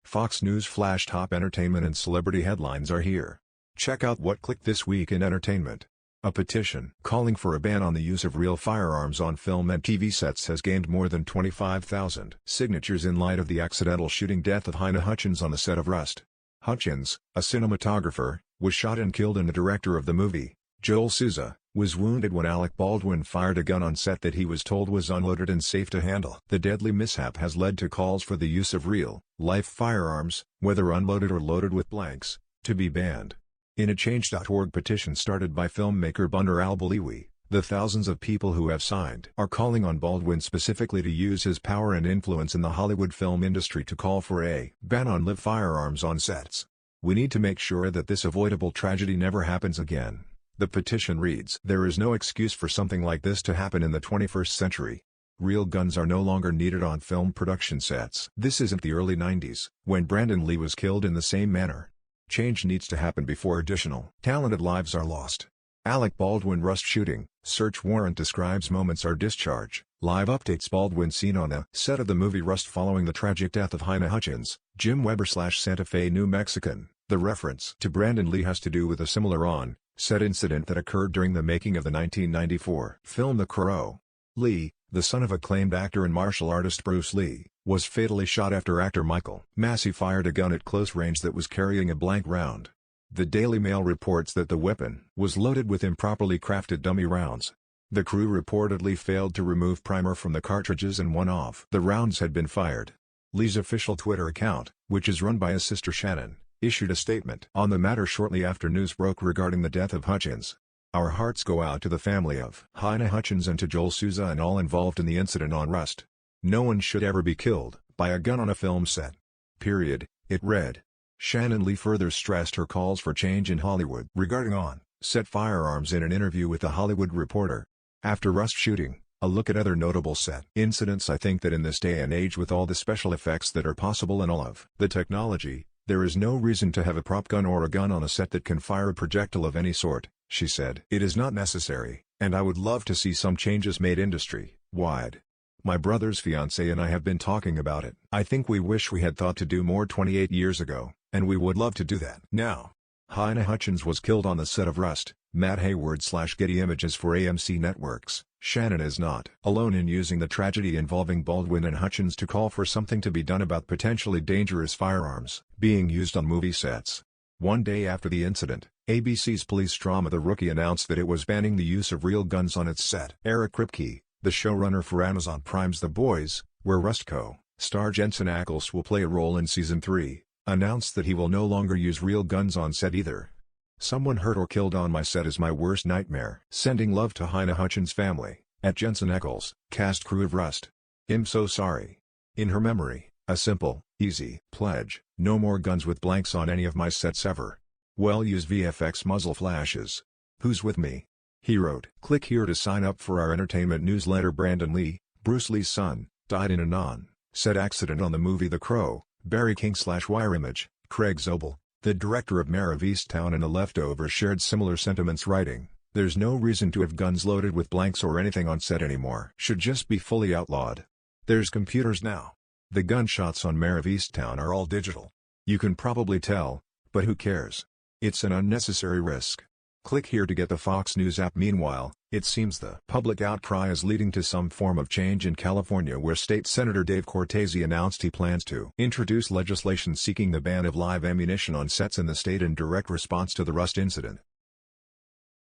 Fox News Flash top entertainment and celebrity headlines are here. Check out what clicked this week in entertainment. A petition calling for a ban on the use of real firearms on film and TV sets has gained more than 25,000 signatures in light of the accidental shooting death of Halyna Hutchins on the set of Rust. Hutchins, a cinematographer, was shot and killed, and the director of the movie, Joel Souza, was wounded when Alec Baldwin fired a gun on set that he was told was unloaded and safe to handle. The deadly mishap has led to calls for the use of real-life firearms, whether unloaded or loaded with blanks, to be banned. In a Change.org petition started by filmmaker Bunner Al-Baliwi, the thousands of people who have signed are calling on Baldwin specifically to use his power and influence in the Hollywood film industry to call for a ban on live firearms on sets. "We need to make sure that this avoidable tragedy never happens again," the petition reads. There is no excuse for something like this to happen in the 21st century. Real guns are no longer needed on film production sets. This isn't the early 90s, when Brandon Lee was killed in the same manner. Change needs to happen before additional talented lives are lost. Alec Baldwin Rust shooting, search warrant describes moments are discharge. Live updates Baldwin seen on a set of the movie Rust following the tragic death of Halyna Hutchins, Jim Weber /Santa Fe, New Mexican. The reference to Brandon Lee has to do with a similar on-set incident that occurred during the making of the 1994 film The Crow. Lee, the son of acclaimed actor and martial artist Bruce Lee, was fatally shot after actor Michael Massey fired a gun at close range that was carrying a blank round. The Daily Mail reports that the weapon was loaded with improperly crafted dummy rounds. The crew reportedly failed to remove primer from the cartridges and one of the rounds had been fired. Lee's official Twitter account, which is run by his sister Shannon, issued a statement on the matter shortly after news broke regarding the death of Hutchins. "Our hearts go out to the family of Halyna Hutchins and to Joel Souza and all involved in the incident on Rust. No one should ever be killed by a gun on a film set. Period," it read. Shannon Lee further stressed her calls for change in Hollywood regarding on-set firearms in an interview with The Hollywood Reporter. After Rust shooting, a look at other notable set incidents. "I think that in this day and age with all the special effects that are possible and all of the technology, there is no reason to have a prop gun or a gun on a set that can fire a projectile of any sort," she said. "It is not necessary, and I would love to see some changes made industry-wide. My brother's fiancé and I have been talking about it. I think we wish we had thought to do more 28 years ago, and we would love to do that now." Halyna Hutchins was killed on the set of Rust. Matt Hayward /Getty Images for AMC Networks. Shannon is not alone in using the tragedy involving Baldwin and Hutchins to call for something to be done about potentially dangerous firearms being used on movie sets. One day after the incident, ABC's police drama The Rookie announced that it was banning the use of real guns on its set. Eric Kripke, the showrunner for Amazon Prime's The Boys, where Rust co-star Jensen Ackles will play a role in Season 3, announced that he will no longer use real guns on set either. "Someone hurt or killed on my set is my worst nightmare." Sending love to Halyna Hutchins' family, at Jensen Ackles, cast crew of Rust. "I'm so sorry." In her memory, a simple, easy pledge: "No more guns with blanks on any of my sets ever. Well-use VFX muzzle flashes. Who's with me?" He wrote. Click here to sign up for our entertainment newsletter. Brandon Lee, Bruce Lee's son, died in a non-set accident on the movie The Crow. Barry King /Wire Image, Craig Zobel, the director of Mare of Easttown and The Leftovers, shared similar sentiments, writing, "There's no reason to have guns loaded with blanks or anything on set anymore. Should just be fully outlawed. There's computers now. The gunshots on Mare of Easttown are all digital. You can probably tell, but who cares? It's an unnecessary risk." Click here to get the Fox News app. Meanwhile, it seems the public outcry is leading to some form of change in California, where State Senator Dave Cortese announced he plans to introduce legislation seeking the ban of live ammunition on sets in the state in direct response to the Rust incident.